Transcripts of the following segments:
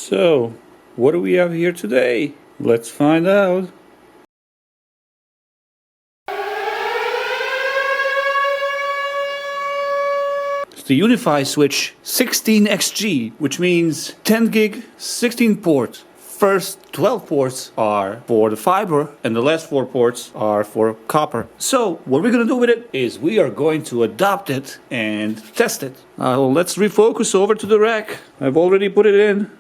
So, what do we have here today? Let's find out. It's the Unifi Switch 16XG, which means 10 gig, 16 port. First 12 ports are for the fiber and the last 4 ports are for copper. So what we're going to do with it is we are going to adopt it and test it. Let's refocus over to the rack. I've already put it in.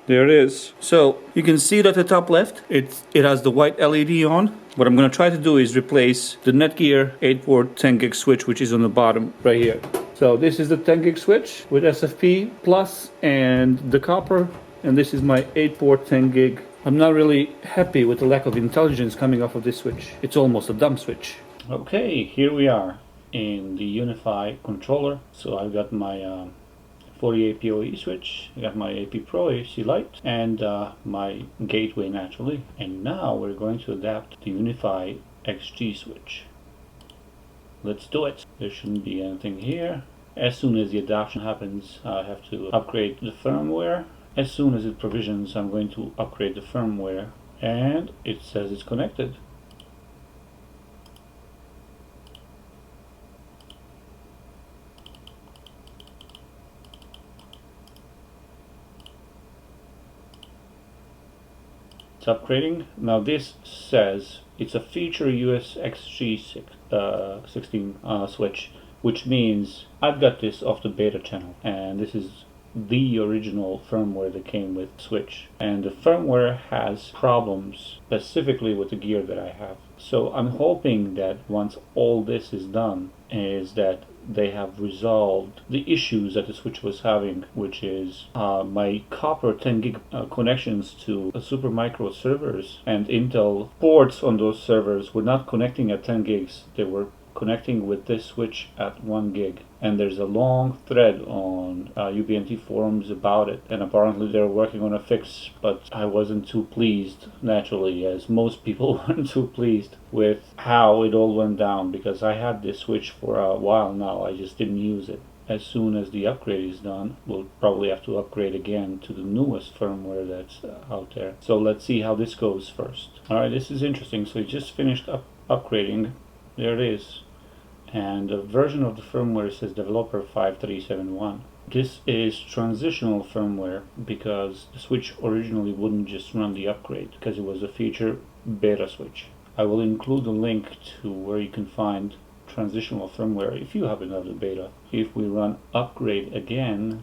There it is. So you can see that at the top left it has the white LED on. What I'm going to try to do is replace the Netgear 8-port 10 gig switch, which is on the bottom right here. So this is the 10 gig switch with SFP plus and the copper. And this is my 8-port 10 gig. I'm not really happy with the lack of intelligence coming off of this switch. It's almost a dumb switch. Okay, here we are in the Unifi controller. So I've got my 48 PoE switch, I got my AP Pro AC Lite, and my gateway naturally. And now we're going to adapt the Unifi XG switch. Let's do it. There shouldn't be anything here. As soon as the adoption happens, I have to upgrade the firmware. As soon as it provisions, I'm going to upgrade the firmware, and it says it's connected. It's upgrading. Now this says it's a feature US-XG-16 switch, which means I've got this off the beta channel, and this is the original firmware that came with Switch, and the firmware has problems specifically with the gear that I have. So I'm hoping that once all this is done is that they have resolved the issues that the Switch was having, which is my copper 10 gig connections to Supermicro servers and Intel ports on those servers were not connecting at 10 gigs. They were connecting with this switch at 1 gig, and there's a long thread on UBNT forums about it, and apparently they're working on a fix, but I wasn't too pleased, naturally, as most people weren't too pleased with how it all went down, because I had this switch for a while now. I just didn't use it. As soon as the upgrade is done, we'll probably have to upgrade again to the newest firmware that's out there. So let's see how this goes first. Alright, this is interesting. So we just finished upgrading. There it is. And the version of the firmware says developer 5371. This is transitional firmware because the switch originally wouldn't just run the upgrade because it was a feature beta switch. I will include a link to where you can find transitional firmware if you happen to have the beta. If we run upgrade again,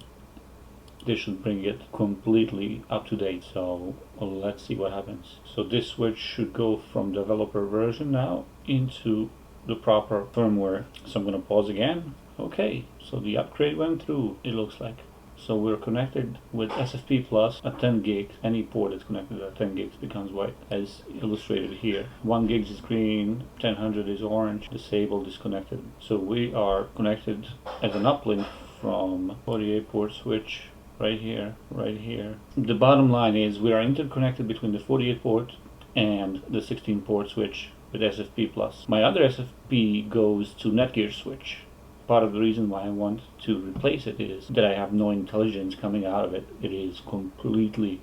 this should bring it completely up to date. So let's see what happens. So this switch should go from developer version now into the proper firmware. So I'm going to pause again. Okay, so the upgrade went through, it looks like. So we're connected with SFP plus at 10 gig. Any port that's connected at 10 gigs becomes white, as illustrated here. 1 gig is green, 1000 is orange, disabled, disconnected. So we are connected as an uplink from 48 port switch right here, right here. The bottom line is we are interconnected between the 48 port and the 16 port switch with SFP plus. My other SFP goes to Netgear switch. Part of the reason why I want to replace it is that I have no intelligence coming out of it. It is completely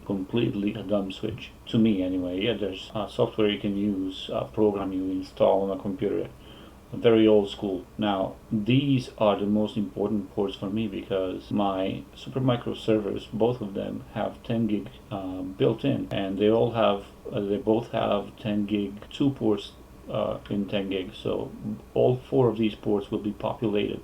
a dumb switch. To me anyway. Yeah, there's software you can use, a program you install on a computer. Very old school. Now these are the most important ports for me because my Supermicro servers, both of them have 10 gig built in, and they all have they both have 10 gig 2 ports in 10 gig. So all 4 of these ports will be populated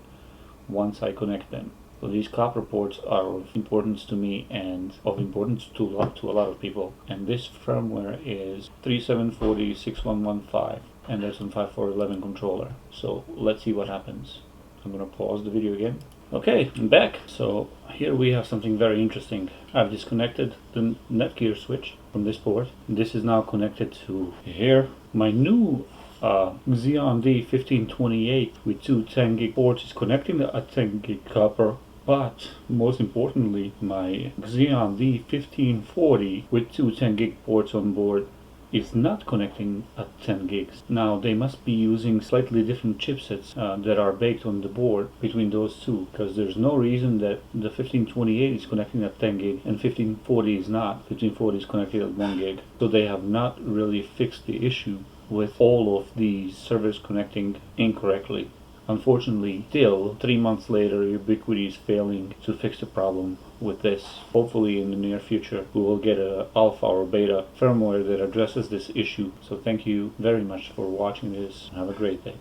once I connect them. So these copper ports are of importance to me and of importance to a lot of people. And this firmware is 3740-6115. And there's some 5411 controller. So let's see what happens. I'm going to pause the video again. Okay, I'm back. So here we have something very interesting. I've disconnected the Netgear switch from this port. This is now connected to here. My new Xeon D1528 with 2 10 gig ports is connecting a 10 gig copper. But most importantly, my Xeon D1540 with 2 10 gig ports on board is not connecting at 10 gigs. Now they must be using slightly different chipsets that are baked on the board between those two, because there's no reason that the 1528 is connecting at 10 gig and 1540 is not. 1540 is connected at 1 gig. So they have not really fixed the issue with all of these servers connecting incorrectly. Unfortunately, still, 3 months later, Ubiquiti is failing to fix the problem with this. Hopefully in the near future, we will get a alpha or beta firmware that addresses this issue. So thank you very much for watching this. Have a great day.